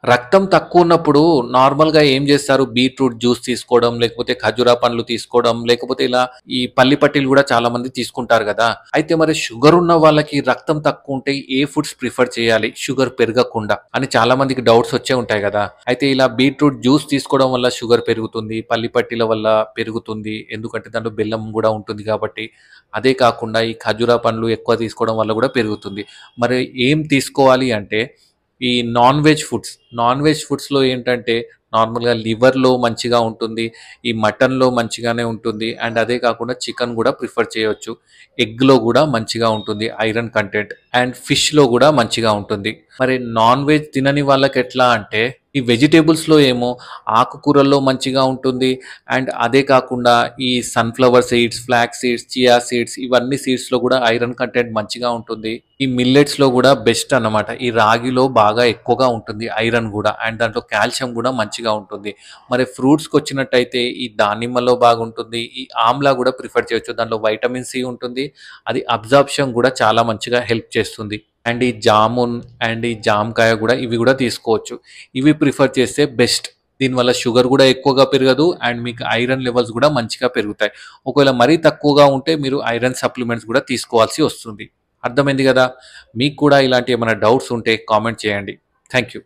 రక్తం తక్కువున్నప్పుడు నార్మల్‌గా ఏం జేస్తారు? బీట్రూట్ జ్యూస్ తీసుకోవడం, లేకపోతే ఖర్జూరా పండ్లు తీసుకోవడం, లేకపోతే ఇలా ఈ పల్లి పట్టీలు గూడా చాలామంది తీసుకుంటారు గదా! అయితే మరి షుగరున్న వాళ్ళకి రక్తం తక్కువుంటే ఏ ఫుడ్స్ ప్రిఫర్ చేయాలి? షుగర్ పెరగకుండా అని చాలా మందికి డౌట్స్ వచ్చే ఉంటాయి గదా! అయితే ఇలా బీట్రూట్ జ్యూస్ తీసుకోవడం వల్ల షుగర్ పెరుగుతుంది. పల్లి పట్టీల వల్ల పెరుగుతుంది. ఎందుకంటే దాంట్లో బెల్లం గూడా ఉంటుంది గాబట్టి. అదే కాకుండా ఈ ఖర్జూరా పండ్లు ఎక్కువ తీసుకోవడం వల్ల గూడా పెరుగుతుంది. మరి ఏం తీసుకోవాలి అంటే ఈ నాన్ వెజ్ ఫుడ్స్‌లో ఏంటంటే నార్మల్‌గా లివర్‌లో మంచిగా ఉంటుంది. ఈ మటన్‌లో మంచిగానే ఉంటుంది. అండ్ అదే కాకుండా చికెన్ గూడా ప్రిఫర్ చేయొచ్చు. ఎగ్‌లో గూడా మంచిగా ఉంటుంది ఐరన్ కంటెంట్. అండ్ ఫిష్‌లో గూడా మంచిగా ఉంటుంది. మరి నాన్ వెజ్ తినని వాళ్ళకెట్లా అంటే ఈ వెజిటబుల్స్‌లో ఏమో ఆకుకూరల్లో మంచిగా ఉంటుంది. అండ్ అదే కాకుండా ఈ sunflower seeds, flax seeds, chia seeds ఇవన్నీ సీడ్స్‌లో గూడా ఐరన్ కంటెంట్ మంచిగా ఉంటుంది. ఈ మిల్లెట్స్‌లో గూడా బెస్ట్ అన్నమాట. ఈ రాగిలో బాగా ఎక్కువగా ఉంటుంది ఐరన్ గూడా. అండ్ దాంట్లో కాల్షియం గూడా మంచిగా ఉంటుంది. మరి ఫ్రూట్స్‌కొచ్చినట్టయితే ఈ దానిమ్మలో బాగుంటుంది. ఈ ఆమ్లా గూడా ప్రిఫర్ చేయొచ్చు. దాంట్లో వైటమిన్ సి ఉంటుంది. అది అబ్జార్ప్షన్ గూడా చాలా మంచిగా హెల్ప్ చేస్తుంది. అండ్ ఈ జామున్ అండ్ ఈ జామకాయ గూడా ఇవి గూడా తీసుకోవచ్చు. ఇవి ప్రిఫర్ చేస్తే బెస్ట్. దీనివల్ల షుగర్ గూడా ఎక్కువగా పెరగదు. అండ్ మీకు ఐరన్ లెవెల్స్ గూడా మంచిగా పెరుగుతాయి. ఒకవేళ మరీ తక్కువగా ఉంటే మీరు ఐరన్ సప్లిమెంట్స్ గూడా తీసుకోవాల్సి వస్తుంది. అర్థమైంది గదా! మీకు కూడా ఇలాంటి ఏమైనా డౌట్స్ ఉంటే కామెంట్ చేయండి. Thank you.